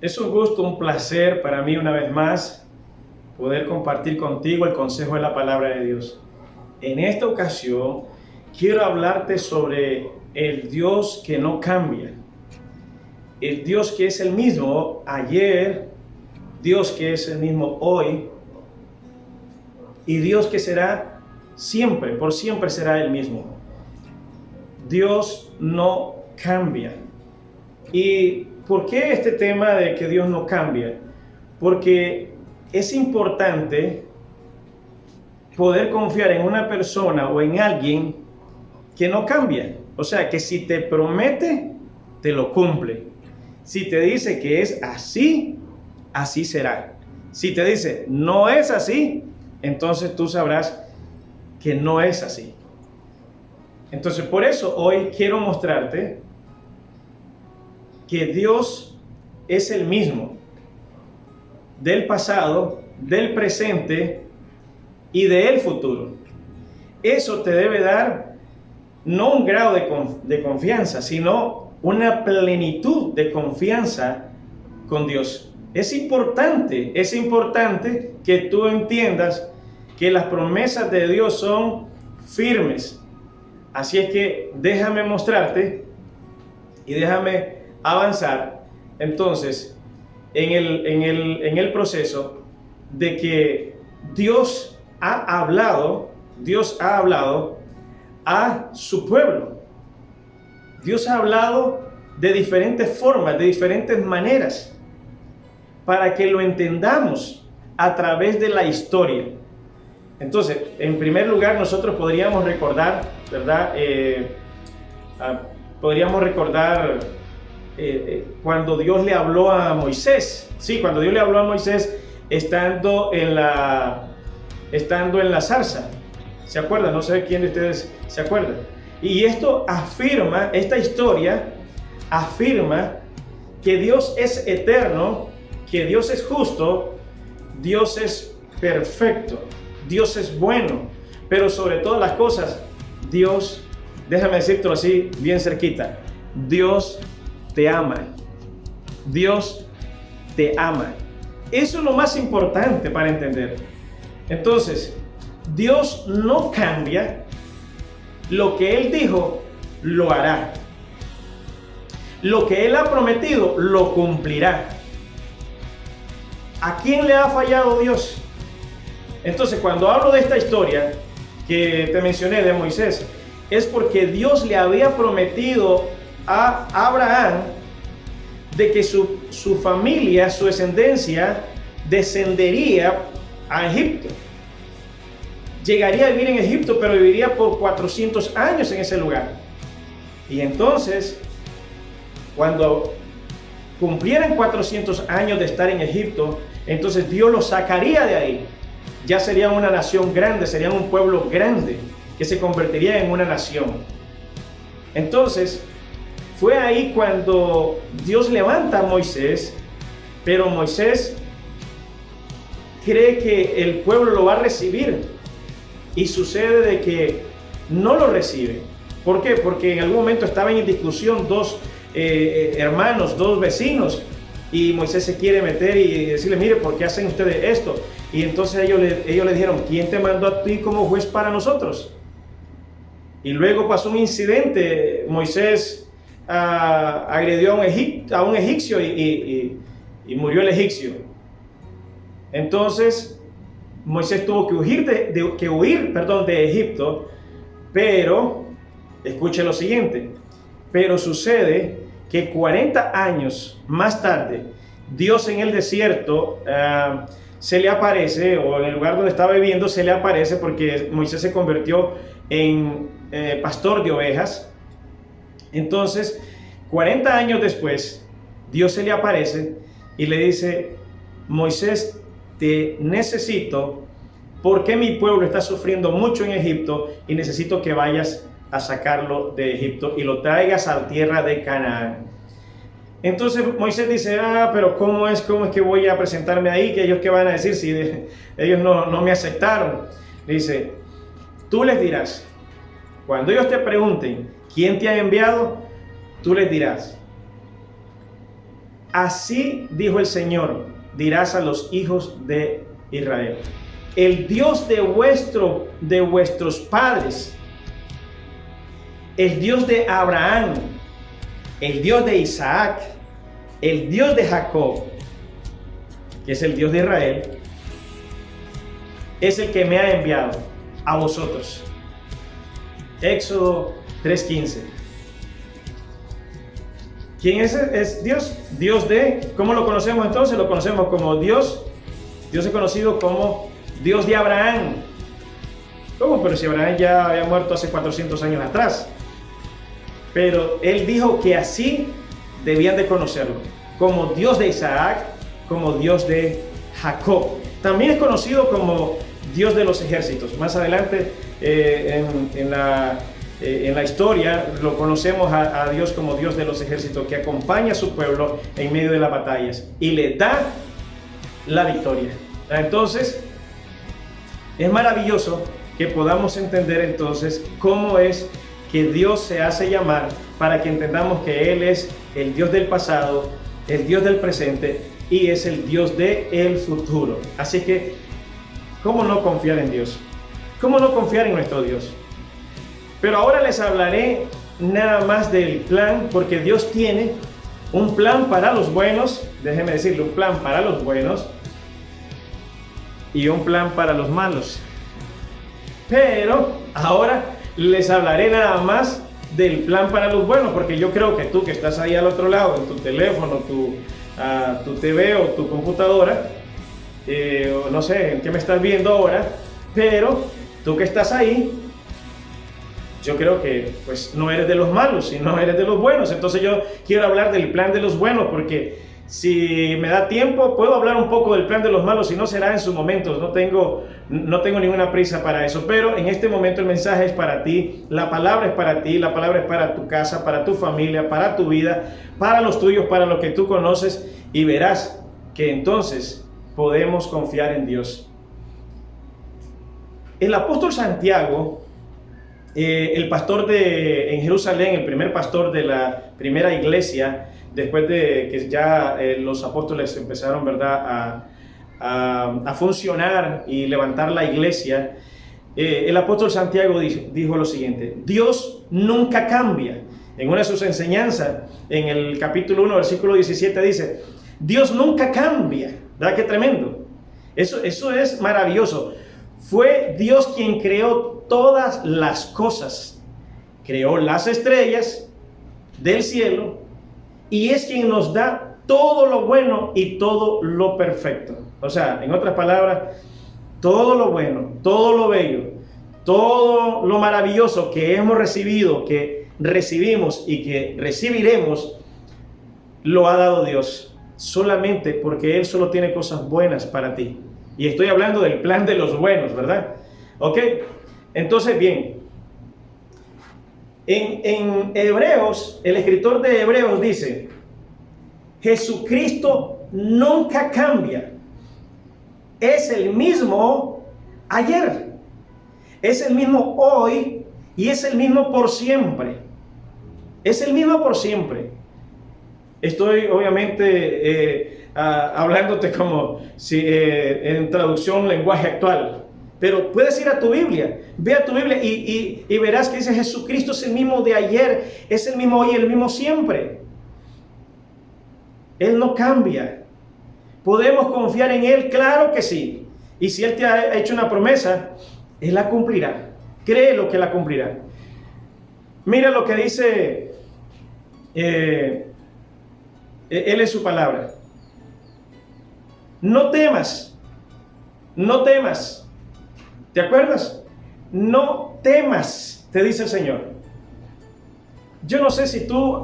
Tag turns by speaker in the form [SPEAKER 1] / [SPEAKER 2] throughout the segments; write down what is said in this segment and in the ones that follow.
[SPEAKER 1] Es un gusto, un placer para mí una vez más poder compartir contigo el consejo de la palabra de Dios. En esta ocasión quiero hablarte sobre el Dios que no cambia, el Dios que es el mismo ayer, Dios que es el mismo hoy y Dios que será siempre, por siempre será el mismo. Dios no cambia. ¿Y por qué este tema de que Dios no cambia? Porque es importante poder confiar en una persona o en alguien que no cambia. O sea, que si te promete, te lo cumple. Si te dice que es así, así será. Si te dice no es así, entonces tú sabrás que no es así. Entonces, por eso hoy quiero mostrarte que Dios es el mismo del pasado, del presente y del futuro. Eso te debe dar no un grado de confianza, sino una plenitud de confianza con Dios. Es importante que tú entiendas que las promesas de Dios son firmes. Así es que déjame mostrarte y déjame avanzar entonces en el proceso de que Dios ha hablado a su pueblo. Dios ha hablado de diferentes formas, de diferentes maneras, para que lo entendamos a través de la historia. Entonces, en primer lugar, nosotros podríamos recordar, ¿verdad? Podríamos recordar cuando Dios le habló a Moisés. Sí, cuando Dios le habló a Moisés estando en la zarza. ¿Se acuerdan? No sé quién de ustedes se acuerda. Y esta historia afirma que Dios es eterno, que Dios es justo, Dios es perfecto, Dios es bueno, pero sobre todas las cosas, Dios, déjame decírtelo así, bien cerquita, Dios te ama. Dios te ama. Eso es lo más importante para entender. Entonces, Dios no cambia. Lo que Él dijo, lo hará. Lo que Él ha prometido, lo cumplirá. ¿A quién le ha fallado Dios? Entonces, cuando hablo de esta historia que te mencioné de Moisés, es porque Dios le había prometido a Abraham de que su familia, su descendencia, descendería a Egipto. Llegaría a vivir en Egipto, pero viviría por 400 años en ese lugar. Y entonces, cuando cumplieran 400 años de estar en Egipto, entonces Dios los sacaría de ahí. Ya serían una nación grande, serían un pueblo grande, que se convertiría en una nación. Entonces, fue ahí cuando Dios levanta a Moisés, pero Moisés cree que el pueblo lo va a recibir y sucede de que no lo recibe. ¿Por qué? Porque en algún momento estaban en discusión dos hermanos, dos vecinos, y Moisés se quiere meter y decirle, mire, ¿por qué hacen ustedes esto? Y entonces ellos le dijeron, ¿quién te mandó a ti como juez para nosotros? Y luego pasó un incidente, Moisés agredió a un egipcio y murió el egipcio. Entonces Moisés tuvo que huir de Egipto, pero escuche lo siguiente, pero sucede que 40 años más tarde, Dios en el desierto se le aparece, o en el lugar donde estaba viviendo se le aparece, porque Moisés se convirtió en pastor de ovejas. Entonces, 40 años después, Dios se le aparece y le dice, Moisés, te necesito porque mi pueblo está sufriendo mucho en Egipto y necesito que vayas a sacarlo de Egipto y lo traigas a la tierra de Canaán. Entonces Moisés dice, pero ¿cómo es que voy a presentarme ahí? ¿Que ellos qué van a decir si ellos no me aceptaron? Dice, tú les dirás, cuando ellos te pregunten, ¿quién te ha enviado? Tú les dirás, así dijo el Señor, dirás a los hijos de Israel: el Dios de vuestros padres, el Dios de Abraham, el Dios de Isaac, el Dios de Jacob, que es el Dios de Israel, es el que me ha enviado a vosotros. Éxodo 3:15. ¿Quién es Dios? Dios de, ¿cómo lo conocemos entonces? Lo conocemos como Dios. Dios es conocido como Dios de Abraham. ¿Cómo? Pero si Abraham ya había muerto hace 400 años atrás. Pero él dijo que así debían de conocerlo, como Dios de Isaac, como Dios de Jacob. También es conocido como Dios de los ejércitos. Más adelante en la historia lo conocemos a Dios como Dios de los ejércitos, que acompaña a su pueblo en medio de las batallas y le da la victoria. Entonces, es maravilloso que podamos entender entonces cómo es que Dios se hace llamar, para que entendamos que Él es el Dios del pasado, el Dios del presente y es el Dios del futuro. Así que, ¿cómo no confiar en Dios? ¿Cómo no confiar en nuestro Dios? Pero ahora les hablaré nada más del plan, porque Dios tiene un plan para los buenos, déjenme decirle, un plan para los buenos y un plan para los malos. Pero ahora les hablaré nada más del plan para los buenos, porque yo creo que tú que estás ahí al otro lado, en tu teléfono, tu TV o tu computadora, o no sé en qué me estás viendo ahora, pero tú que estás ahí, yo creo que pues no eres de los malos, sino eres de los buenos. Entonces yo quiero hablar del plan de los buenos, porque si me da tiempo puedo hablar un poco del plan de los malos, si no será en su momento. No tengo ninguna prisa para eso, pero en este momento el mensaje es para ti, la palabra es para ti, la palabra es para tu casa, para tu familia, para tu vida, para los tuyos, para lo que tú conoces, y verás que entonces podemos confiar en Dios. El apóstol Santiago, el pastor en Jerusalén, el primer pastor de la primera iglesia, después de que ya los apóstoles empezaron, ¿verdad?, a funcionar y levantar la iglesia, el apóstol Santiago dijo lo siguiente: Dios nunca cambia. En una de sus enseñanzas, en el capítulo 1, versículo 17, dice: Dios nunca cambia. ¿Verdad qué tremendo? Eso es maravilloso. Fue Dios quien creó todas las cosas. Creó las estrellas del cielo y es quien nos da todo lo bueno y todo lo perfecto. O sea, en otras palabras, todo lo bueno, todo lo bello, todo lo maravilloso que hemos recibido, que recibimos y que recibiremos, lo ha dado Dios, solamente porque Él solo tiene cosas buenas para ti. Y estoy hablando del plan de los buenos, ¿verdad? Ok, entonces bien, en Hebreos, el escritor de Hebreos dice: Jesucristo nunca cambia, es el mismo ayer, es el mismo hoy y es el mismo por siempre. Es el mismo por siempre. Estoy obviamente hablándote como si en traducción lenguaje actual, pero puedes ir a tu Biblia, ve a tu Biblia y verás que dice: Jesucristo es el mismo de ayer, es el mismo hoy y el mismo siempre. Él no cambia. ¿Podemos confiar en Él? Claro que sí. Y si Él te ha hecho una promesa, Él la cumplirá. Créelo que la cumplirá. Mira lo que dice Él en su palabra: no temas, no temas. ¿Te acuerdas? No temas, te dice el Señor. Yo no sé si tú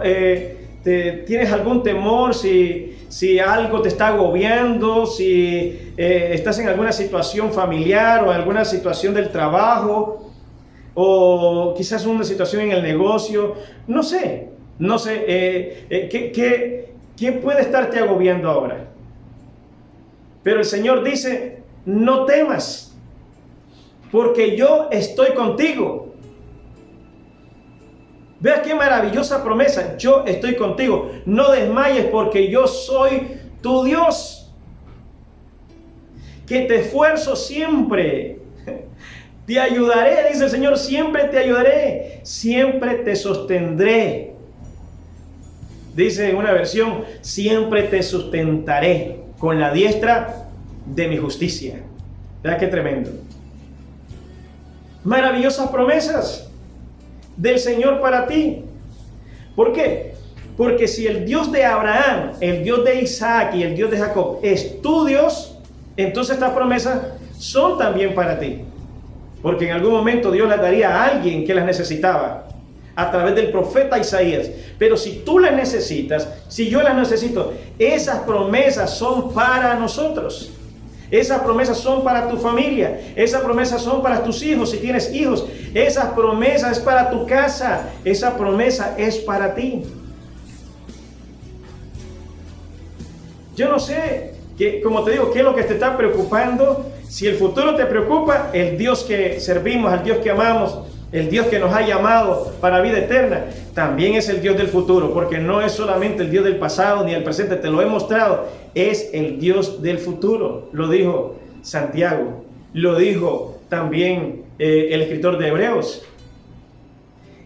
[SPEAKER 1] tienes algún temor, si algo te está agobiando, si estás en alguna situación familiar o alguna situación del trabajo, o quizás una situación en el negocio. No sé, ¿qué puede estarte agobiando ahora? Pero el Señor dice: no temas, porque yo estoy contigo. Vea qué maravillosa promesa. Yo estoy contigo. No desmayes porque yo soy tu Dios, que te esfuerzo siempre. Te ayudaré, dice el Señor, siempre te ayudaré, siempre te sostendré. Dice en una versión, siempre te sustentaré con la diestra de mi justicia. ¿Verdad qué tremendo? Maravillosas promesas del Señor para ti. ¿Por qué? Porque si el Dios de Abraham, el Dios de Isaac y el Dios de Jacob es tu Dios, entonces estas promesas son también para ti. Porque en algún momento Dios las daría a alguien que las necesitaba a través del profeta Isaías. Pero si tú las necesitas, si yo las necesito, esas promesas son para nosotros. Esas promesas son para tu familia. Esas promesas son para tus hijos, si tienes hijos. Esas promesas es para tu casa. Esa promesa es para ti. Yo no sé, como te digo, qué es lo que te está preocupando. Si el futuro te preocupa, el Dios que servimos, al Dios que amamos, el Dios que nos ha llamado para vida eterna, también es el Dios del futuro, porque no es solamente el Dios del pasado ni del presente, te lo he mostrado, es el Dios del futuro. Lo dijo Santiago, lo dijo también el escritor de Hebreos.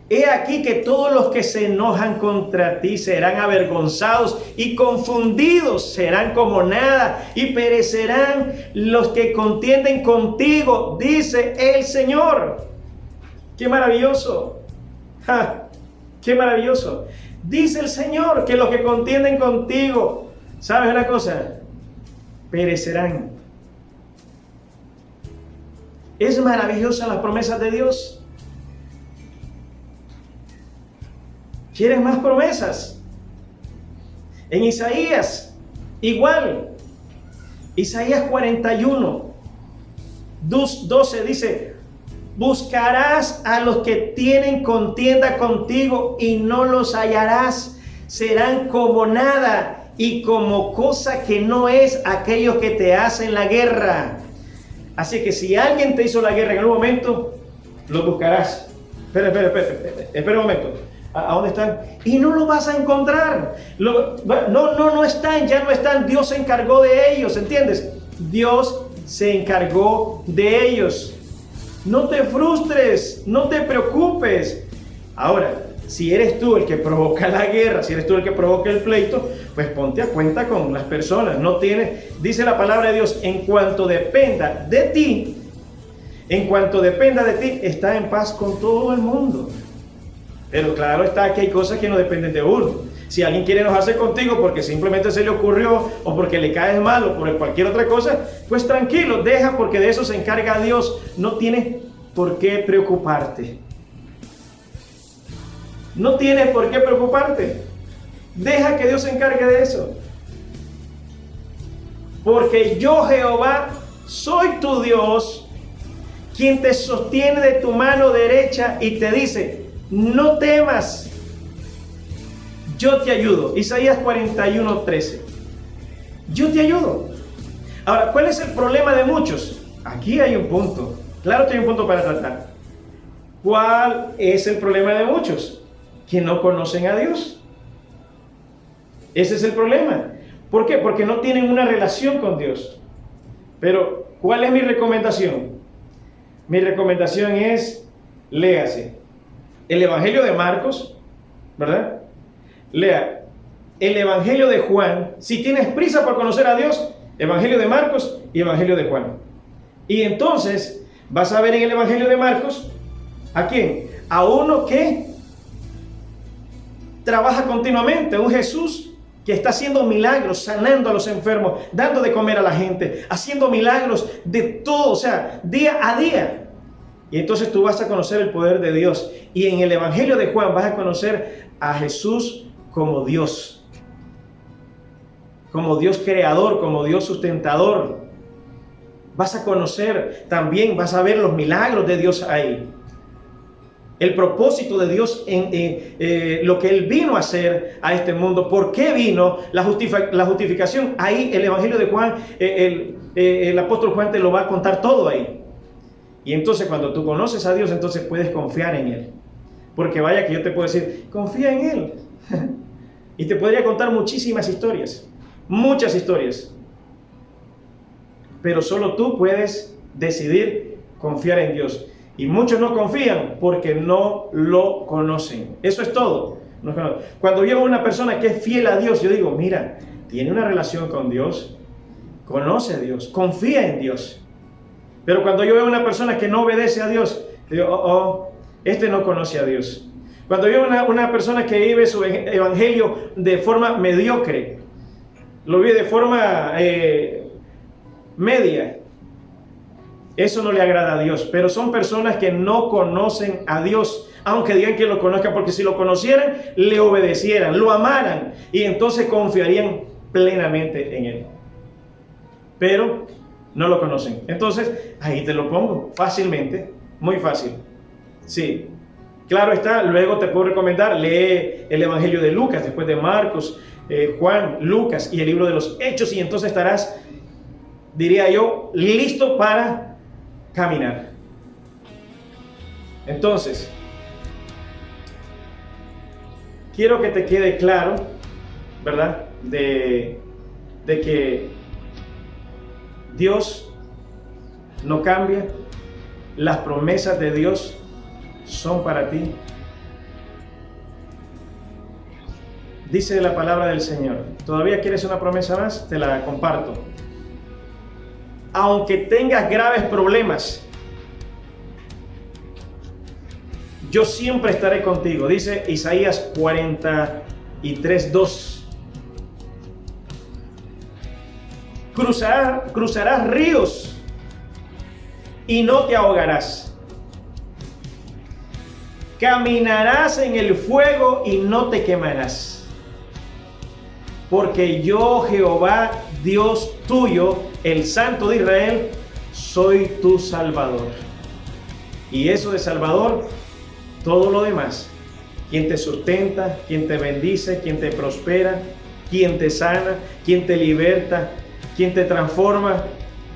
[SPEAKER 1] He aquí que todos los que se enojan contra ti serán avergonzados y confundidos, serán como nada y perecerán los que contienden contigo, dice el Señor. ¡Qué maravilloso! ¡Ja! ¡Qué maravilloso! Dice el Señor que los que contienden contigo, ¿sabes una cosa? Perecerán. Es maravillosa las promesas de Dios. ¿Quieres más promesas? En Isaías, igual. Isaías 41, 12 dice: buscarás a los que tienen contienda contigo y no los hallarás. Serán como nada y como cosa que no es aquellos que te hacen la guerra. Así que si alguien te hizo la guerra en algún momento, los buscarás. Espera un momento. ¿A dónde están? Y no lo vas a encontrar. No están, ya no están. Dios se encargó de ellos, ¿entiendes? Dios se encargó de ellos. No te frustres, no te preocupes. Ahora, si eres tú el que provoca la guerra, si eres tú el que provoca el pleito, pues ponte a cuenta con las personas. No tienes, dice la palabra de Dios, en cuanto dependa de ti, está en paz con todo el mundo. Pero claro está que hay cosas que no dependen de uno. Si alguien quiere enojarse contigo porque simplemente se le ocurrió o porque le caes mal o por cualquier otra cosa, pues tranquilo, deja, porque de eso se encarga Dios. No tienes por qué preocuparte. No tienes por qué preocuparte. Deja que Dios se encargue de eso. Porque yo, Jehová, soy tu Dios, quien te sostiene de tu mano derecha y te dice: no temas, yo te ayudo. Isaías 41:13. Yo te ayudo. Ahora, ¿cuál es el problema de muchos? Aquí hay un punto. Claro que hay un punto para tratar. ¿Cuál es el problema de muchos? Que no conocen a Dios. Ese es el problema. ¿Por qué? Porque no tienen una relación con Dios. Pero, ¿cuál es mi recomendación? Mi recomendación es: léase el Evangelio de Marcos, ¿verdad? Lea el Evangelio de Juan. Si tienes prisa por conocer a Dios, Evangelio de Marcos y Evangelio de Juan. Y entonces vas a ver en el Evangelio de Marcos, ¿a quién? A uno que trabaja continuamente, un Jesús que está haciendo milagros, sanando a los enfermos, dando de comer a la gente, haciendo milagros de todo, o sea, día a día. Y entonces tú vas a conocer el poder de Dios. Y en el Evangelio de Juan vas a conocer a Jesús como Dios creador, como Dios sustentador. Vas a conocer también, vas a ver los milagros de Dios ahí. El propósito de Dios en lo que Él vino a hacer a este mundo. ¿Por qué vino? La justificación. Ahí el Evangelio de Juan, el apóstol Juan te lo va a contar todo ahí. Y entonces cuando tú conoces a Dios, entonces puedes confiar en Él. Porque vaya que yo te puedo decir, confía en Él. Y te podría contar muchísimas historias, muchas historias. Pero solo tú puedes decidir confiar en Dios. Y muchos no confían porque no lo conocen. Eso es todo. Cuando veo a una persona que es fiel a Dios, yo digo, mira, tiene una relación con Dios, conoce a Dios, confía en Dios. Pero cuando yo veo a una persona que no obedece a Dios, digo, este no conoce a Dios. Cuando veo a una persona que vive su evangelio de forma mediocre, lo vive de forma media, eso no le agrada a Dios. Pero son personas que no conocen a Dios, aunque digan que lo conozcan, porque si lo conocieran, le obedecieran, lo amaran y entonces confiarían plenamente en Él. Pero no lo conocen. Entonces, ahí te lo pongo fácilmente, muy fácil. Sí, claro está. Luego te puedo recomendar, lee el Evangelio de Lucas, después de Marcos, Juan, Lucas y el libro de los Hechos, y entonces estarás, diría yo, listo para caminar. Entonces, quiero que te quede claro, ¿verdad? De que Dios no cambia, las promesas de Dios son para ti. Dice la palabra del Señor. ¿Todavía quieres una promesa más? Te la comparto. Aunque tengas graves problemas, yo siempre estaré contigo. Dice Isaías 43:2. Cruzarás ríos y no te ahogarás. Caminarás en el fuego y no te quemarás. Porque yo, Jehová, Dios tuyo, el Santo de Israel, soy tu Salvador. Y eso de Salvador, todo lo demás, quien te sustenta, quien te bendice, quien te prospera, quien te sana, quien te liberta, quien te transforma,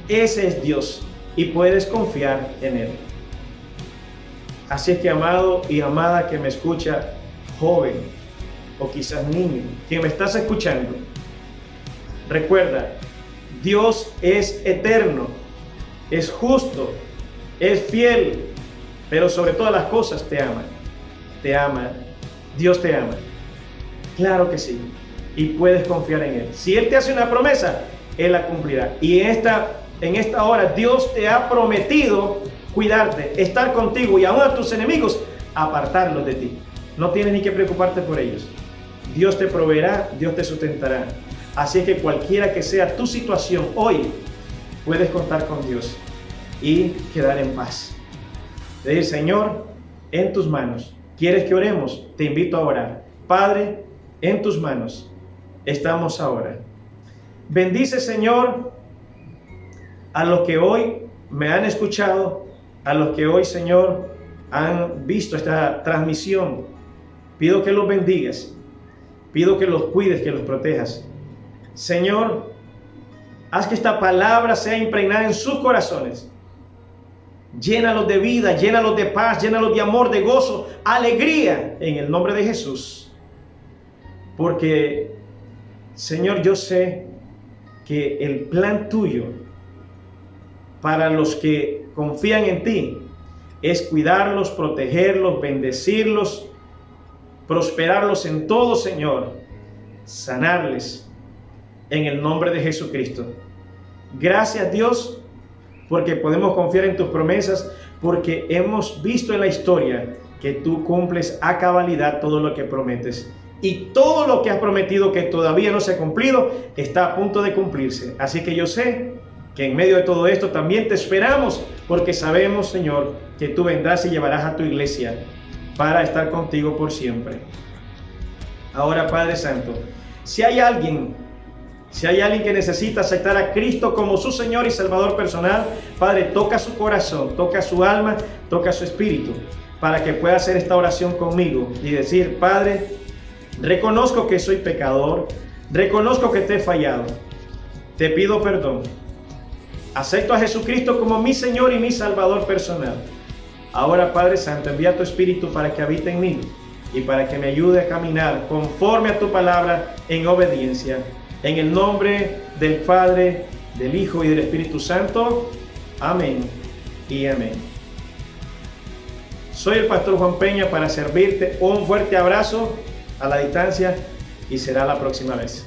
[SPEAKER 1] ese es Dios y puedes confiar en Él. Así es que, amado y amada que me escucha, joven o quizás niño, que me estás escuchando, recuerda, Dios es eterno, es justo, es fiel, pero sobre todas las cosas te ama, Dios te ama, claro que sí, y puedes confiar en Él. Si Él te hace una promesa, Él la cumplirá. Y en esta hora Dios te ha prometido cuidarte, estar contigo y aún a tus enemigos apartarlos de ti. No tienes ni que preocuparte por ellos. Dios te proveerá, Dios te sustentará. Así es que cualquiera que sea tu situación hoy, puedes contar con Dios y quedar en paz. Decir, Señor, en tus manos. ¿Quieres que oremos? Te invito a orar. Padre, en tus manos estamos ahora. Bendice, Señor, a los que hoy me han escuchado, a los que hoy, Señor, han visto esta transmisión. Pido que los bendigas, pido que los cuides, que los protejas. Señor, haz que esta palabra sea impregnada en sus corazones. Llénalos de vida, llénalos de paz, llénalos de amor, de gozo, alegría, en el nombre de Jesús. Porque, Señor, yo sé que el plan tuyo para los que confían en ti es cuidarlos, protegerlos, bendecirlos, prosperarlos en todo, Señor, sanarles en el nombre de Jesucristo. Gracias, Dios, porque podemos confiar en tus promesas, porque hemos visto en la historia que tú cumples a cabalidad todo lo que prometes. Y todo lo que has prometido que todavía no se ha cumplido, está a punto de cumplirse. Así que yo sé que en medio de todo esto también te esperamos, porque sabemos, Señor, que tú vendrás y llevarás a tu iglesia para estar contigo por siempre. Ahora, Padre Santo, si hay alguien que necesita aceptar a Cristo como su Señor y Salvador personal, Padre, toca su corazón, toca su alma, toca su espíritu, para que pueda hacer esta oración conmigo y decir, Padre, reconozco que soy pecador, reconozco que te he fallado, te pido perdón, acepto a Jesucristo como mi Señor y mi Salvador personal. Ahora, Padre Santo, envía tu Espíritu para que habite en mí y para que me ayude a caminar conforme a tu palabra en obediencia. En el nombre del Padre, del Hijo y del Espíritu Santo. Amén y amén. Soy el pastor Juan Peña para servirte. Un fuerte abrazo a la distancia y será la próxima vez.